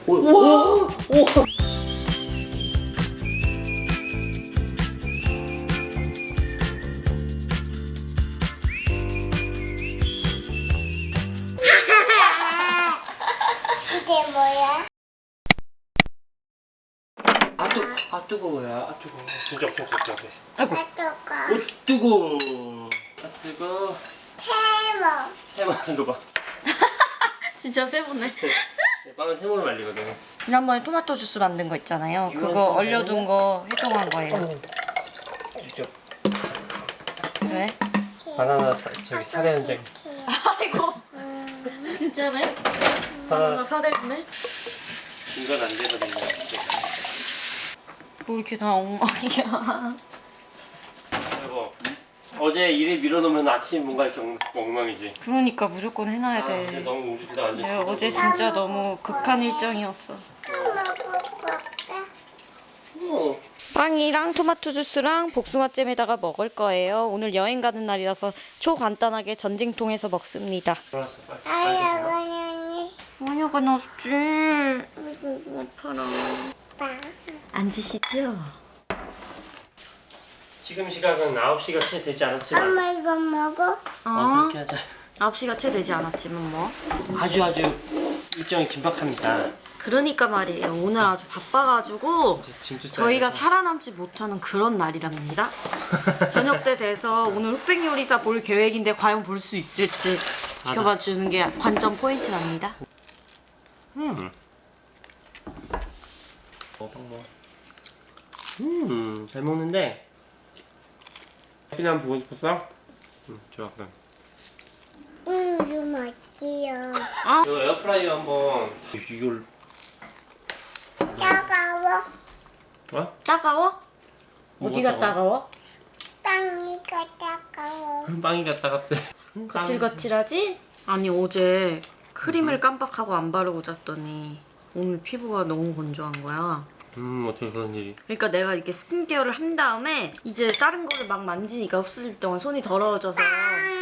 우와! 우와! 이게 뭐야? 아 뜨거워야. 아 뜨거워. 진짜 엄청 뜨겁다. 아빠가 오 뜨거워. 아 뜨거. 태워. 세모는 거 봐. 진짜 세보네. 빵은 세모로 말리거든. 지난번에 토마토 주스 만든 거 있잖아요. 이건 그거 좀 얼려둔 거 해동한 거예요. 직접 왜? 바나나 저기 사례 현장. 아이고. 진짜네? 바나나 사랬네? 이건 안 되거든요. 뭐 이렇게 다 엉망이야. 여보. 어제 일을 밀어놓으면 아침 뭔가 이렇게 엉망이지. 그러니까 무조건 해놔야 어제 돼. 너무 우리 둘다 완전. 내가 어제 진짜 너무 극한 일정이었어. 먹어볼까? 어. 빵이랑 토마토 주스랑 복숭아잼에다가 먹을 거예요. 오늘 여행 가는 날이라서 초간단하게 전쟁통에서 먹습니다. 알았어. 빨리. 아야가냐니 원효가 났지. 아이고 아파라. 빵. 앉으시죠. 지금 시각은 9시가 채 되지 않았지만. 엄마 이거 먹어? 그렇게 하자. 9시가 채 되지 않았지만 뭐. 아주 일정이 긴박합니다. 그러니까 말이에요. 오늘 아주 바빠가지고 이제 짐도 싸야 저희가 되고. 살아남지 못하는 그런 날이랍니다. 저녁 때 돼서 오늘 흑백 요리사 볼 계획인데 과연 볼 수 있을지 지켜봐 주는 게 관전 포인트랍니다. 잘 먹는데. 해피나 한번 보고 싶었어? 좋아 그럼. 우유 맛이요. 이거 에어프라이어 한번 이걸 따가워. 어? 따가워? 뭐가 어디가 따가워? 빵이가 따가워. 빵이 갔다 갔대. 거칠거칠하지? 아니 어제 크림을 깜빡하고 안 바르고 잤더니 오늘 피부가 너무 건조한 거야. 어떻게 그런 일이? 그러니까 내가 이렇게 스킨케어를 한 다음에 이제 다른 거를 막 만지니까 없어질 동안 손이 더러워져서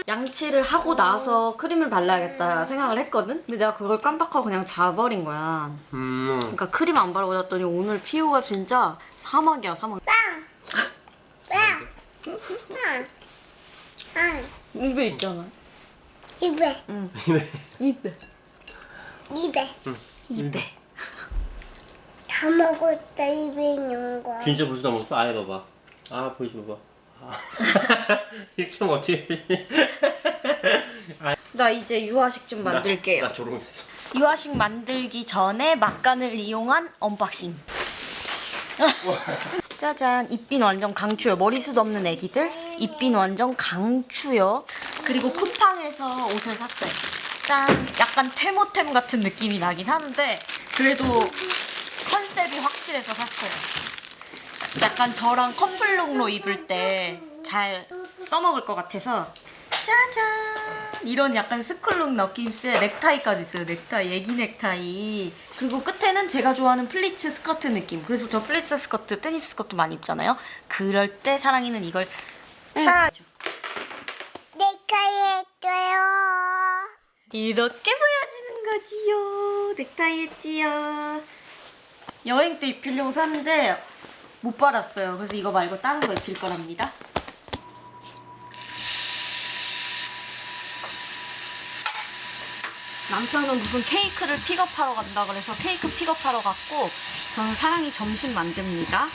양치를 하고 나서 크림을 발라야겠다 생각을 했거든? 근데 내가 그걸 깜빡하고 그냥 자버린 거야. 그러니까 크림 안 바르고 잤더니 오늘 피부가 진짜 사막이야 사막. 빵. 빵. 빵. 빵. 입에 있잖아. 입에. 응. 네. 입에. 입에. 입에. 다 먹었다 입에 있는 거. 진짜 벌써 다 먹었어? 아예 봐봐. 아 보여줘봐. 이렇게 하면 어떻게 되지? 나 이제 유화식 좀 만들게요. 나 조롱했어. 유화식 만들기 전에 막간을 이용한 언박싱. 짜잔, 입빈 완전 강추요. 머리숱 없는 애기들 입빈 완전 강추요. 그리고 쿠팡에서 옷을 샀어요. 짠, 약간 테모템 같은 느낌이 나긴 하는데 그래도 컨셉이 확실해서 샀어요. 약간 저랑 컴플룩로 입을 때 잘 써먹을 것 같아서. 짜잔, 이런 약간 스쿨룩 느낌의 넥타이까지 있어요. 넥타이, 애기 넥타이. 그리고 끝에는 제가 좋아하는 플리츠 스커트 느낌. 그래서 저 플리츠 스커트, 테니스 스커트 많이 입잖아요. 그럴 때 사랑이는 이걸 차. 내가 했어요. 이렇게 보여주는 거지요. 넥타이 했지요. 여행 때 입히려고 샀는데 못 빨았어요. 그래서 이거 말고 다른 거 입힐 거랍니다. 남편은 무슨 케이크를 픽업하러 간다 그래서 케이크 픽업하러 갔고 저는 사랑이 점심 만듭니다.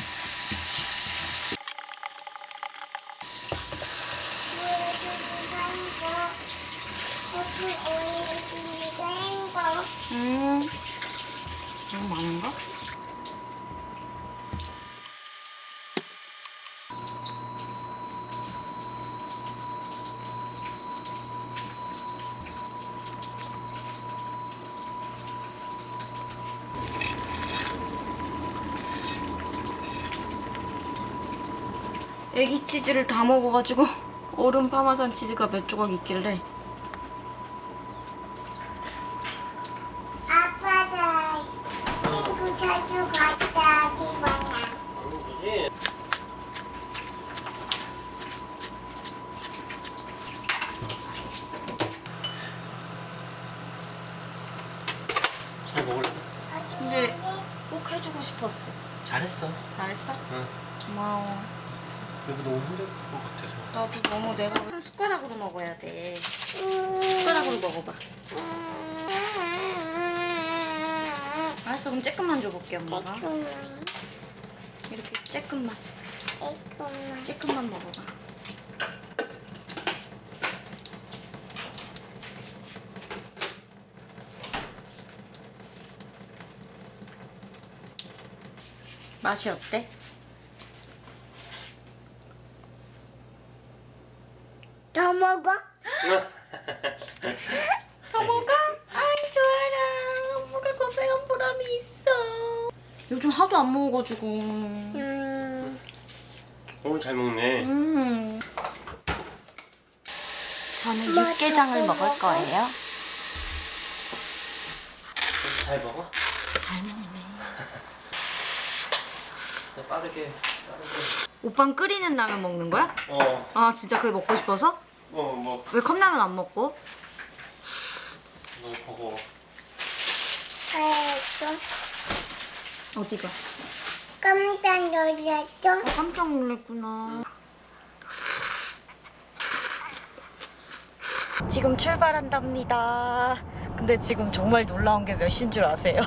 너무 많은가? 애기 치즈를 다 먹어가지고 얼음 파마산 치즈가 몇 조각 있길래 아빠가 친구 자주 갔다 기분이야. 잘 먹을래? 근데 해주고 싶었어. 잘했어. 잘했어? 응. 고마워. 이거 너무 힘들 것 같아서. 나도 너무 내가 숟가락으로 먹어야 돼. 숟가락으로 먹어봐. 알았어, 그럼 쬐끔만 줘볼게, 엄마가. 이렇게 쬐끔만. 쬐끔만 먹어봐. 맛이 어때? 더 먹어? 더 먹어? 아이 좋아라. 엄마가 고생한 보람이 있어. 요즘 하도 안 먹어가지고. 너무 잘 먹네. 저는 육개장을 먹을 거예요. 잘 먹어? 잘 먹네. 빠르게. 오빠는 끓이는 라면 먹는 거야? 아 진짜 그게 먹고 싶어서? 뭐 왜 컵라면 안 먹고? 너무 버거워. 알았어. 어디가? 깜짝 놀랐어? 깜짝 놀랐구나. 지금 출발한답니다. 근데 지금 정말 놀라운 게 몇 시인 줄 아세요?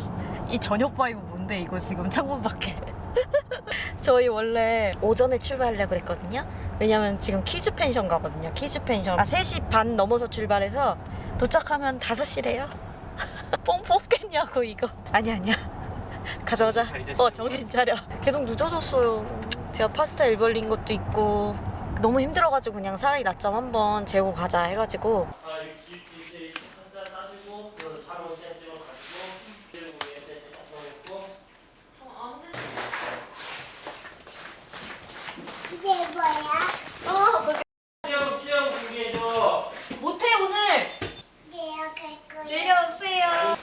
이 저녁 바이브 뭔데 이거 지금 창문 밖에. 저희 원래 오전에 출발하려고 그랬거든요. 왜냐면 지금 키즈 펜션 가거든요. 키즈 펜션. 3시 반 넘어서 출발해서 도착하면 5시래요. 뽕 뽑겠냐고 이거. 아니야. 가자. 정신 차려. 계속 늦어졌어요. 제가 파스타 일 벌린 것도 있고 너무 힘들어가지고 그냥 차라리 낮잠 한번 재고 가자 해가지고. 이제 한잔 따지고 자로 시간 찍어가지고 그리고 이제 딱 먹고. 이게 뭐야? 수영 준비해줘. 못해 오늘. 내려갈 거야. 내려오세요.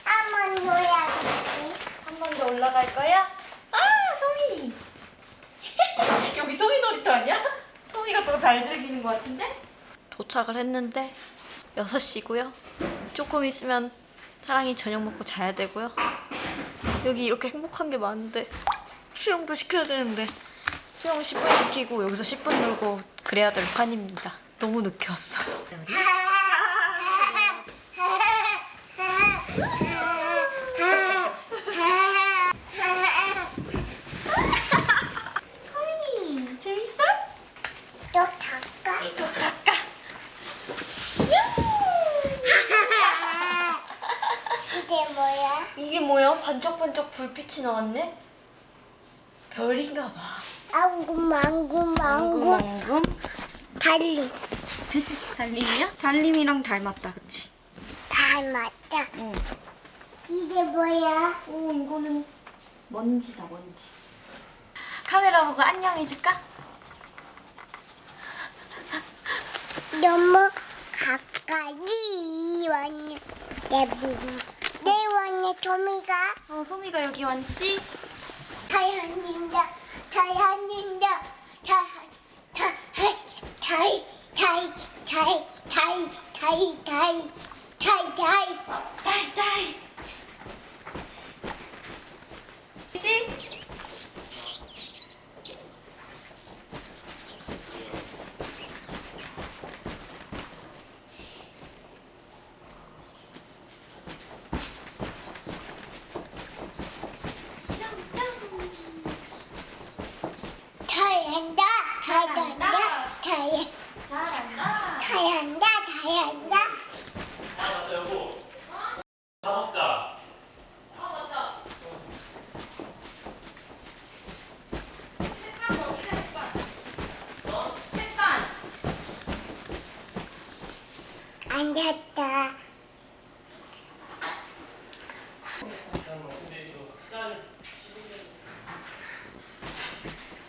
한번 놀아야지. 한 번 더 올라갈 거야? 아, 소미! 여기 소미 놀이터 아니야? 소미가 더 잘 즐기는 것 같은데? 도착을 했는데 6시고요. 조금 있으면 사랑이 저녁 먹고 자야 되고요. 여기 이렇게 행복한 게 많은데 수영도 시켜야 되는데 수영 10분 시키고 여기서 10분 놀고 그래야 될 판입니다. 너무 늦게 왔어요. 소민이 재밌어? 또 갈까? 또 갈까? 이게 뭐야? 이게 뭐야? 반짝반짝 불빛이 나왔네? 별인가 봐. 앙금. 엉금 달리. 달림이야? 달림이랑 닮았다, 그치? 닮았다. 응. 이게 뭐야? 오, 이거는 먼지다, 먼지. 카메라 보고 안녕 해줄까? 너무 가까이 왔냐? 내 왕의 도미가 소미가 여기 왔지? 다현인다. 다이. 그치? 다현다. 맞다 여보. 다 먹다. 맞다. 색깔 어디가 색깔? 색깔. 앉았다.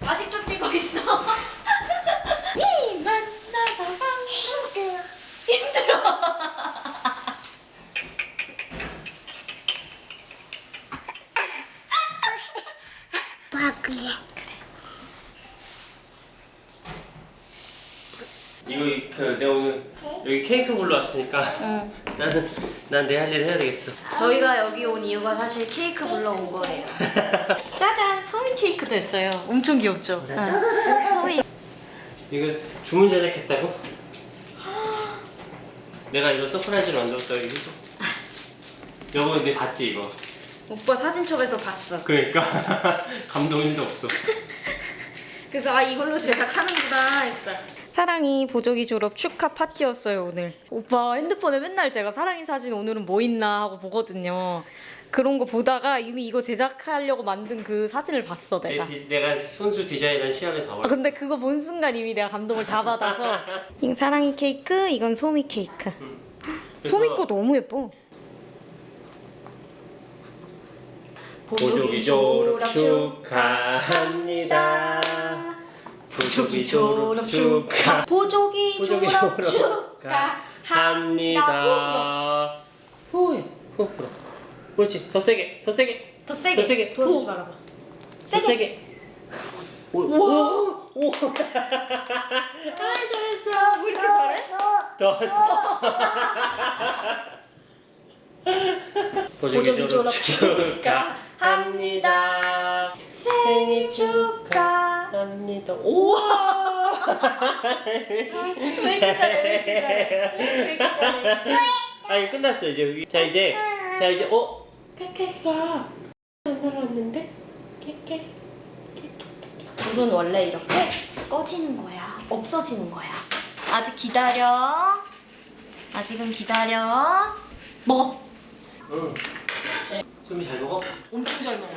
아직도 뛰고 있어. 이 만나서 힘들어. 그래. 이거 내가 오늘 여기 케이크 보러 왔으니까 응. 난 내 할 일을 해야 되겠어. 저희가 여기 온 이유가 사실 케이크 보러 온 거예요. 짜잔! 소미 케이크도 있어요. 엄청 귀엽죠? 응. 소미. 이거 주문 제작했다고? 내가 이거 서프라이즈로 만들었다 이거. 여보 근데 봤지 이거? 오빠 사진첩에서 봤어. 그러니까 감동 1도 없어. 그래서 아 이걸로 제작하는구나 했어. 사랑이 보조기 졸업 축하 파티였어요 오늘. 오빠 핸드폰에 맨날 제가 사랑이 사진 오늘은 뭐 있나 하고 보거든요. 그런 거 보다가 이미 이거 제작하려고 만든 그 사진을 봤어 내가. 내가 손수 디자인한 시간을 아, 봐버렸어. 근데 그거 본 순간 이미 내가 감동을 다 받아서. 이건 사랑이 케이크, 이건 소미 케이크. 소미 거 너무 예뻐. 보조기 졸업 축하합니다. 보조기 졸업 축하. 보조기 보조기 졸업 졸업 축하합니다. 후에 후 불어. 그렇지 더 세게 더 세게 더 세게. 더 세게. 도와주지 후. 말아봐. 더 세게. 세게. 오. 오. 잘했어. 왜 이렇게 잘해? 더. 보조기 졸업 축하합니다. 생일 축하합니다. 우와. 왜 이렇게 잘해? 왜 이렇게 잘해? 왜 이렇게 잘해? 아니 끝났어 이제. 자 이제 케케가 안 날아왔는데 케케. 불은 원래 이렇게 꺼지는 거야. 없어지는 거야. 아직 기다려. 아직은 기다려. 먹어. 응. 소미 잘 먹어? 엄청 잘 먹어.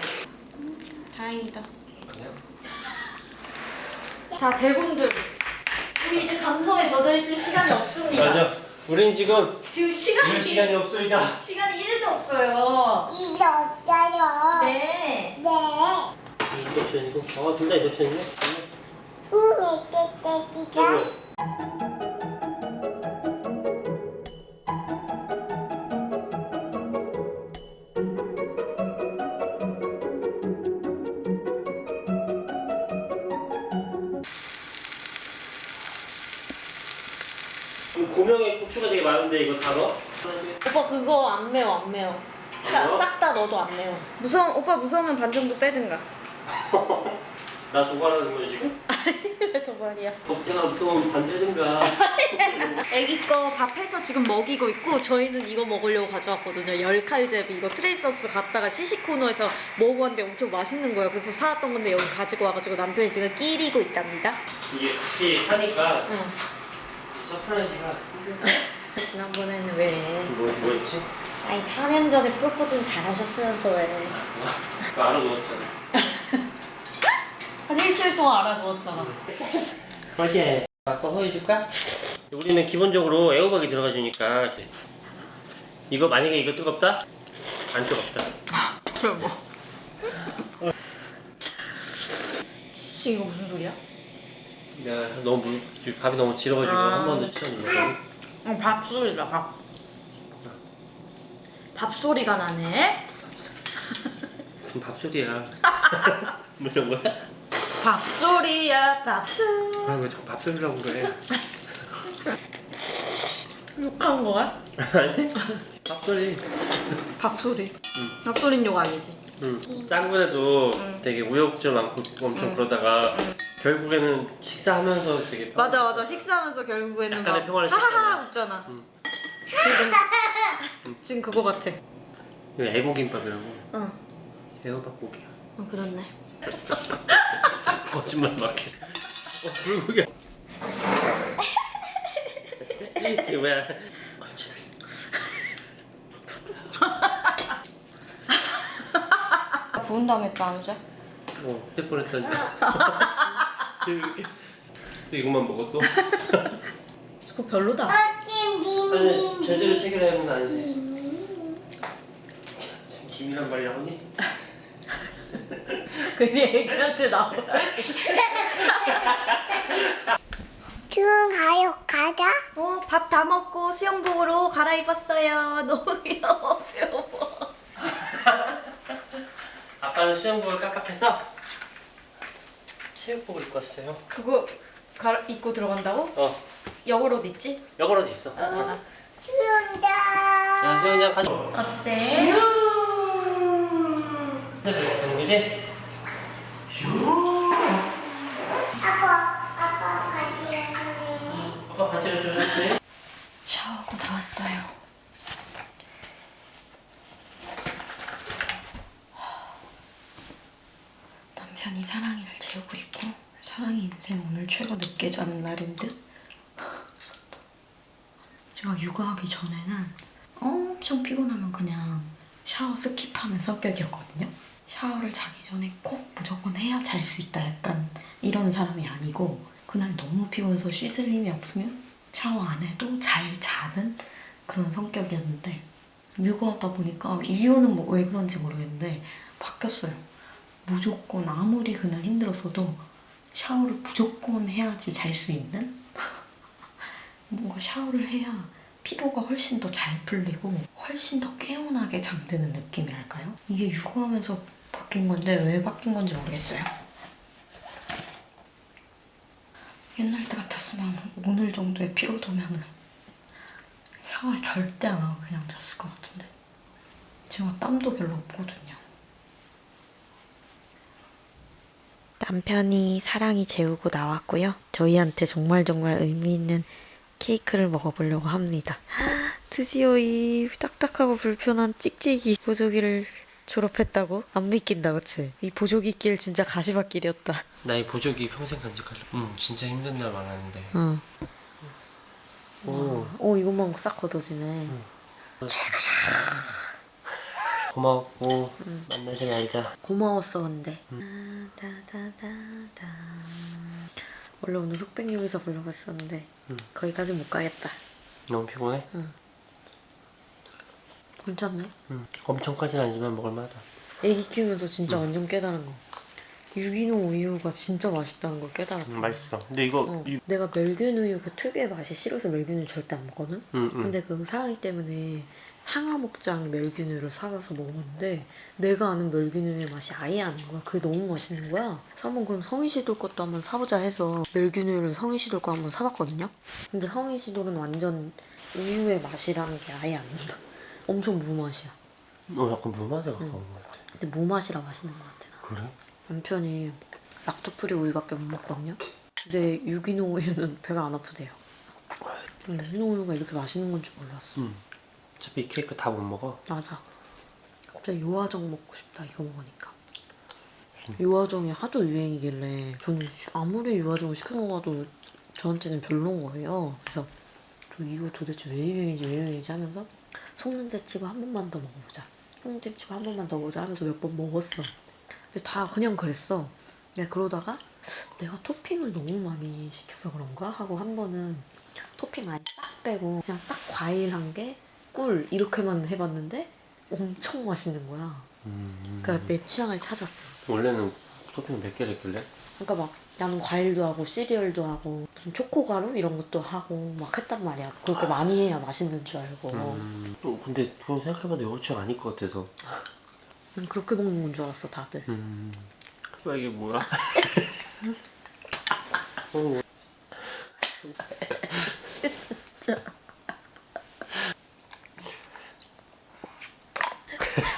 다행이다. 그래요? 자, 제군들. 우리 이제 감성에 젖어 있을 시간이 없습니다. 맞아. 우린 지금 지금 이럴 시간이 없습니다. 시간이 1도 없어요. 이제 없어요. 네. 네. 인덕션이고. 둘 다 인덕션이네. 이네 고명에 고추가 되게 많은데 이거 다 넣어? 오빠 그거 안 매워, 안 매워. 싹 다 넣어도 안 매워. 오빠 무서우면 반 정도 빼든가. 나 도발하는 거야 지금? 왜 도발이야? 덕태가 무서우면 반대든가. 애기 거 밥해서 지금 먹이고 있고 저희는 이거 먹으려고 가져왔거든요. 10칼제비 이거 트레이서스 갔다가 시시코너에서 먹어봤는데 엄청 맛있는 거예요. 그래서 사왔던 건데 여기 가지고 와가지고 남편이 지금 끼리고 있답니다. 이게 같이 사니까 응. 서프라이즈가 힘들다. 지난번에는 왜? 뭐였지? 아니 4년 전에 프로포즈는 잘하셨으면서 왜? 그거 알아놓았잖아. 한 일주일 동안 알아두었잖아. 맞게 아빠 허해줄까? 우리는 기본적으로 애호박이 들어가주니까 이렇게. 이거 만약에 이거 뜨겁다? 안 뜨겁다. 그럼 뭐? 이거 무슨 소리야? 내가 밥이 너무 질어가지고 한 번도 치웠는데. 밥 소리다 밥. 밥 소리가 나네. 무슨 밥소리야. 뭐 이런 거야? 밥 소리야 밥소리. 왜 자꾸 밥소리라고 그래? 욕한 거야? 아니 밥소리. 밥 소리. 응. 밥 소리는 욕 아니지. 짱구네도 응. 되게 우여곡절 많고 엄청 응. 그러다가 응. 결국에는 식사하면서 되게 맞아 식사하면서 결국에는 약간의 막 평화를 하하하 찾잖아. 웃잖아. 응. 지금 그거 같아. 이거 애고김밥이라고. 응. 애호박고기야. 그렇네. 거짓말 막해. 불고기야. 이게 뭐야? 거짓말. 부은 다음에 또 안 돼? 될 뻔했다니. 또 이것만 먹어 또? 그거 별로다. 아니 제대로 챙겨야 하는 아니지. 지금 김이란 말이 나오니? 그게 애기한테 나와. 지금 가자. 밥 다 먹고 수영복으로 갈아입었어요. 너무 귀여워 수영복. 아빠는 수영복을 깜빡해서 체육복을 입고 왔어요. 그거 입고 들어간다고? 여걸 어디 있지? 여벌어도 있어. 추운다. 야, 그냥 가져. 어때? 그지? 아빠 같이 해주네. 아빠 같이 해주셨지? 샤워하고 나왔어요. 남편이 사랑이를 재우고 있고 사랑이 인생 오늘 최고 늦게 자는 날인 듯. 제가 육아하기 전에는 엄청 피곤하면 그냥 샤워 스킵하는 성격이었거든요. 샤워를 자기 전에 꼭 무조건 해야 잘 수 있다 약간 이런 사람이 아니고 그날 너무 피곤해서 씻을 힘이 없으면 샤워 안 해도 잘 자는 그런 성격이었는데 육아하다 보니까 이유는 뭐 왜 그런지 모르겠는데 바뀌었어요. 무조건 아무리 그날 힘들었어도 샤워를 무조건 해야지 잘 수 있는? 뭔가 샤워를 해야 피로가 훨씬 더 잘 풀리고 훨씬 더 개운하게 잠드는 느낌이랄까요? 이게 육아하면서 바뀐 건데 왜 바뀐 건지 모르겠어요. 옛날 때 같았으면 오늘 정도의 피로도면은 샤워 절대 안 하고 그냥 잤을 것 같은데 제가 땀도 별로 없거든요. 남편이 사랑이 재우고 나왔고요. 저희한테 정말 의미 있는 케이크를 먹어보려고 합니다. 드디어 이 딱딱하고 불편한 찍찍이 보조기를 졸업했다고? 안 믿긴다, 그치? 이 보조기 길 진짜 가시밭길이었다. 나 이 보조기 평생 간직할래. 진짜 힘든 날 많았는데. 응. 오, 이것만 싹 걷어지네. 고마웠고 만나지 말자. 고마웠어, 근데. 원래 오늘 흑백요리사 보려고 했었는데 거기까지 못 가겠다. 너무 피곤해? 괜찮네. 엄청까지는 아니지만 먹을만하다. 애기 키우면서 진짜 완전 깨달은 거. 유기농 우유가 진짜 맛있다는 걸 깨달았어. 맛있어. 근데 이거 내가 멸균 우유 그 특유의 맛이 싫어서 멸균을 절대 안 먹거든. 근데 그 사랑이 때문에 상하목장 멸균우유를 사가서 먹었는데 내가 아는 멸균우유의 맛이 아예 안 나는 거야. 그게 너무 맛있는 거야. 그래서 한번 그럼 성이시돌 것도 한번 사보자 해서 멸균우유를 성이시돌 거 한번 사봤거든요. 근데 성이시돌은 완전 우유의 맛이라는 게 아예 안 난다. 엄청 무맛이야. 약간 무맛에 가까운 것 같아. 근데 무맛이라 맛있는 것 같아. 나. 그래? 남편이 락토프리 우유밖에 못 먹거든요. 근데 유기농 우유는 배가 안 아프대요. 유기농 우유가 이렇게 맛있는 건 줄 몰랐어. 어차피 이 케이크 다 못 먹어. 맞아. 갑자기 요아정 먹고 싶다 이거 먹으니까. 요아정이 하도 유행이길래 저는 아무리 요아정을 시켜 먹어도 저한테는 별로인 거예요. 그래서 저 이거 도대체 왜 유행이지 하면서 속는데 치고 한 번만 더 먹어보자. 속는데 치고 한 번만 더 보자 하면서 몇 번 먹었어. 근데 다 그냥 그랬어. 내가 그러다가 내가 토핑을 너무 많이 시켜서 그런가 하고 한 번은 토핑 아예 싹 빼고 그냥 딱 과일 한 개, 꿀 이렇게만 해봤는데 엄청 맛있는 거야. 그러니까 내 취향을 찾았어. 원래는 토핑 몇 개를 했길래? 그러니까 막 나는 과일도 하고 시리얼도 하고 무슨 초코가루 이런 것도 하고 막 했단 말이야. 그렇게 많이 해야 맛있는 줄 알고. 근데 그건 생각해봐도 내 취향 아닐 것 같아서. 난 그렇게 먹는 건 줄 알았어 다들. 이게 뭐야? 진짜.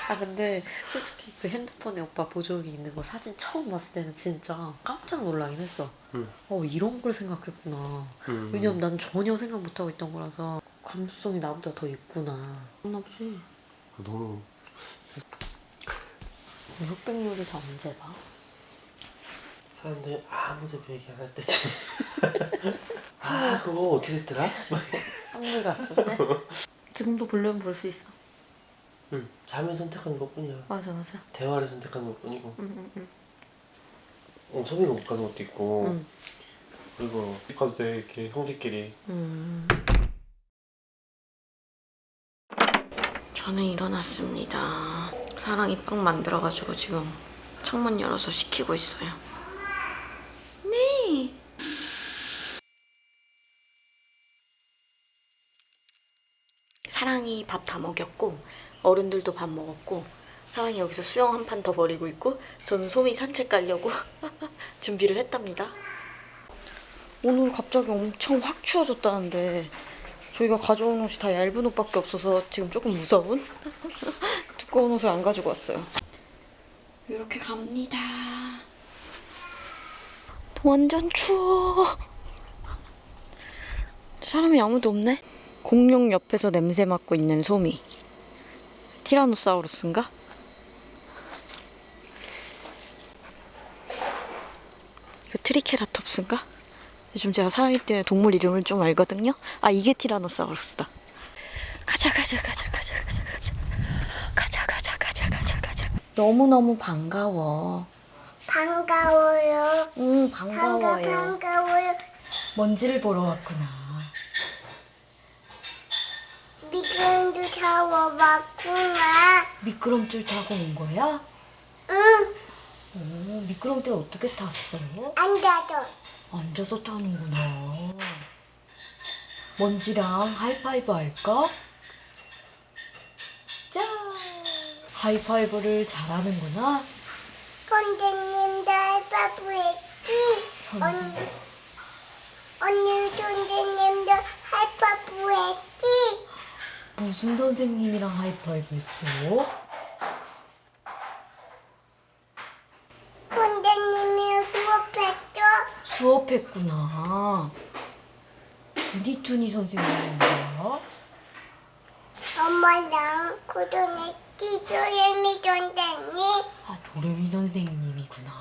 아 근데 솔직히 그 핸드폰에 오빠 보조기 있는 거 사진 처음 봤을 때는 진짜 깜짝 놀라긴 했어. 이런 걸 생각했구나. 왜냐면 난 전혀 생각 못하고 있던 거라서 감수성이 나보다 더 있구나. 그렇나 보지. 너무 흑백요리사 언제 봐? 사람들이 아무도 그 얘기 안 할 때지. 그거 어떻게 됐더라? 한글 갔을 때? 지금도 보려면 볼 수 있어. 잠을 선택하는 것뿐이야. 맞아. 대화를 선택하는 것뿐이고. 소미가 못 가는 것도 있고. 그리고 가도 돼 이렇게 형제끼리. 저는 일어났습니다. 사랑이 빵 만들어가지고 지금 창문 열어서 식히고 있어요. 네. 사랑이 밥 다 먹였고 어른들도 밥 먹었고 사랑이 여기서 수영 한 판 더 버리고 있고 저는 소미 산책 가려고 준비를 했답니다. 오늘 갑자기 엄청 확 추워졌다는데 저희가 가져온 옷이 다 얇은 옷밖에 없어서 지금 조금 무서운? 두꺼운 옷을 안 가지고 왔어요. 이렇게 갑니다. 완전 추워. 사람이 아무도 없네. 공룡 옆에서 냄새 맡고 있는 소미. 티라노사우루스인가? 이거 트리케라톱스인가? 요즘 제가 사람이 때문에 동물 이름을 좀 알거든요. 아, 이게 티라노사우루스다. 가자. 너무너무 반가워. 반가워요. 응, 반가워요. 반가워요. 먼지를 보러 왔구나. 미끄럼도 잡아봤구나. 미끄럼틀 타고 온 거야? 응, 오, 미끄럼틀 어떻게 탔어? 앉아줘. 앉아서 타는구나. 먼지랑 하이파이브 할까? 짠! 하이파이브를 잘하는구나. 선생님도 알바부 했지? 언니 선생님도 알바부 했지? 무슨 선생님이랑 하이파이브 했어? 선생님이 수업했죠? 수업했구나. 투니투니 선생님인가? 엄마랑 고등했지? 도레미 선생님? 아, 도레미 선생님이구나.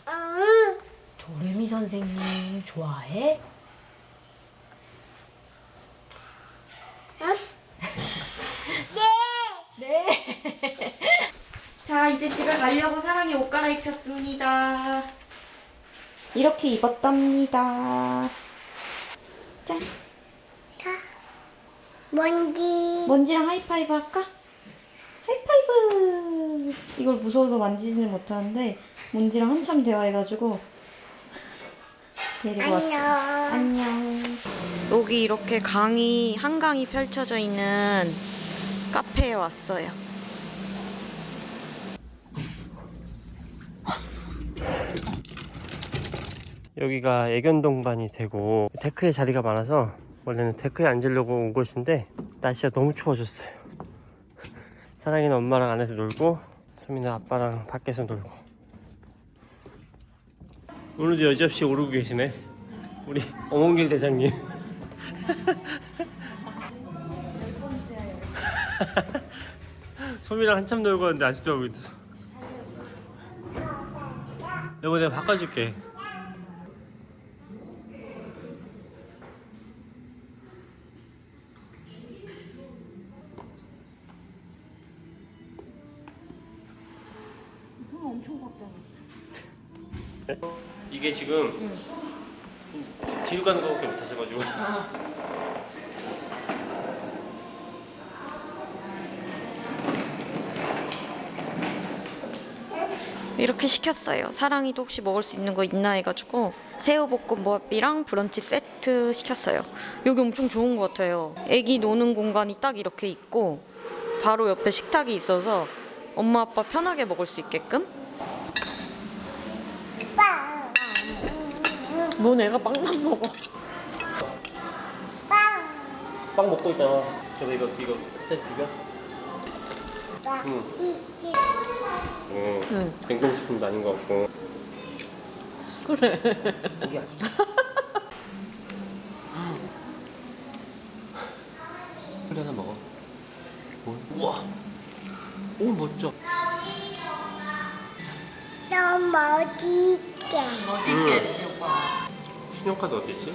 응. 도레미 선생님 좋아해? 응? 네. 네. 자, 이제 집에 가려고 사랑이 옷 갈아입혔습니다. 이렇게 입었답니다. 짠. 자, 먼지. 먼지랑 하이파이브 할까? 하이파이브! 이걸 무서워서 만지지는 못하는데 먼지랑 한참 대화해가지고 데리고 왔어. 안녕. 여기 이렇게 한강이 펼쳐져 있는 카페에 왔어요. 여기가 애견동반이 되고 데크에 자리가 많아서 원래는 데크에 앉으려고 온 곳인데 날씨가 너무 추워졌어요. 사랑이는 엄마랑 안에서 놀고 소미는 아빠랑 밖에서 놀고. 오늘도 여지없이 오르고 계시네 우리 어몽길 대장님. 소미랑 한참 놀고 왔는데 아직도 하고 있어. 여보 내가 바꿔줄게. 손 엄청 컸잖아. 이게 지금 뒤로 가는 거밖에 못 하셔가지고. 이렇게 시켰어요. 사랑이도 혹시 먹을 수 있는 거 있나 해가지고 새우볶음밥이랑 브런치 세트 시켰어요. 여기 엄청 좋은 것 같아요. 애기 노는 공간이 딱 이렇게 있고 바로 옆에 식탁이 있어서 엄마 아빠 편하게 먹을 수 있게끔. 빵. 뭐 내가 빵만 먹어. 빵. 빵 먹고 있잖아. 저거 이거 진짜 비벼? 빵. 응. 응. 냉동식품도 아닌 것 같고. 그래. 고기 아니야. 흘려서 먹어. 우와. 오 멋져. 너무 멋있게. 어딨겠지 오빠. 신용카드 어디 있지?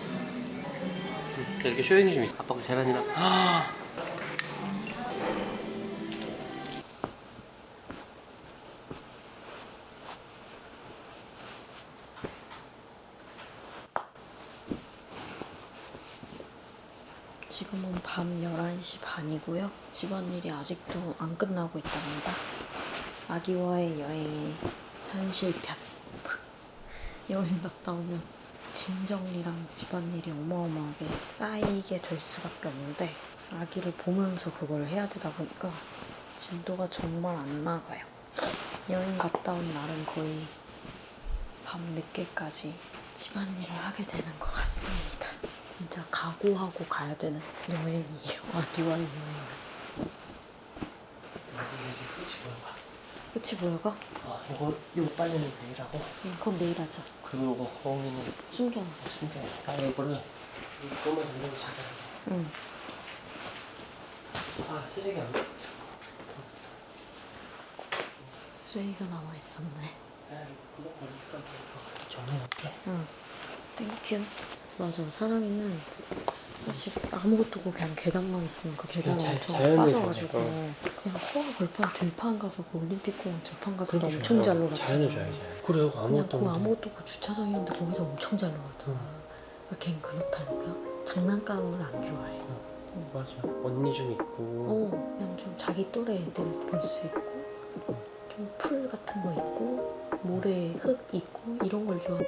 이렇게 쇼잉이 좀 있어. 아빠가 계란이랑. 지금은 밤 11시 반이고요. 집안일이 아직도 안 끝나고 있답니다. 아기와의 여행의 현실편. 여행 갔다 오면 짐 정리랑 집안일이 어마어마하게 쌓이게 될 수밖에 없는데 아기를 보면서 그걸 해야 되다 보니까 진도가 정말 안 나가요. 여행 갔다 온 날은 거의 밤 늦게까지 집안일을 하게 되는 것 같습니다. 진짜 각오하고 가야 되는 여행이에요. 아기와의 여행은. 이제 끝이 보여봐. 끝이 보여가? 이거 빨리는 내일 하고. 응, 그건 내일 하자. 그리고 이거 거기는 숨겨. 이거를 이거만 만들고 자자. 응. 쓰레기 안 돼? 쓰레기가 남아 있었네. 그거 보니까 정리할게. 응. 땡큐. 맞아. 사랑이는 사실 아무것도 없고 그냥 계단만 있으면 그 계단 그냥 엄청 자연을 빠져가지고 좋아해. 그냥 코아 벌판 들판 가서 그 올림픽공원 들판 가서 그게 엄청 잘 놀았잖아. 자연을 좋아해야지. 그래 여기 그냥 아무것도 거기 없는데. 아무것도 없고 주차장이었는데 거기서 엄청 잘 놀았잖아. 걔는 그렇다니까. 장난감을 안 좋아해. 맞아. 언니 좀 있고. 그냥 좀 자기 또래 애들 볼 수 있고 좀 풀 같은 거 있고 모래 흙 있고 이런 걸 좋아해.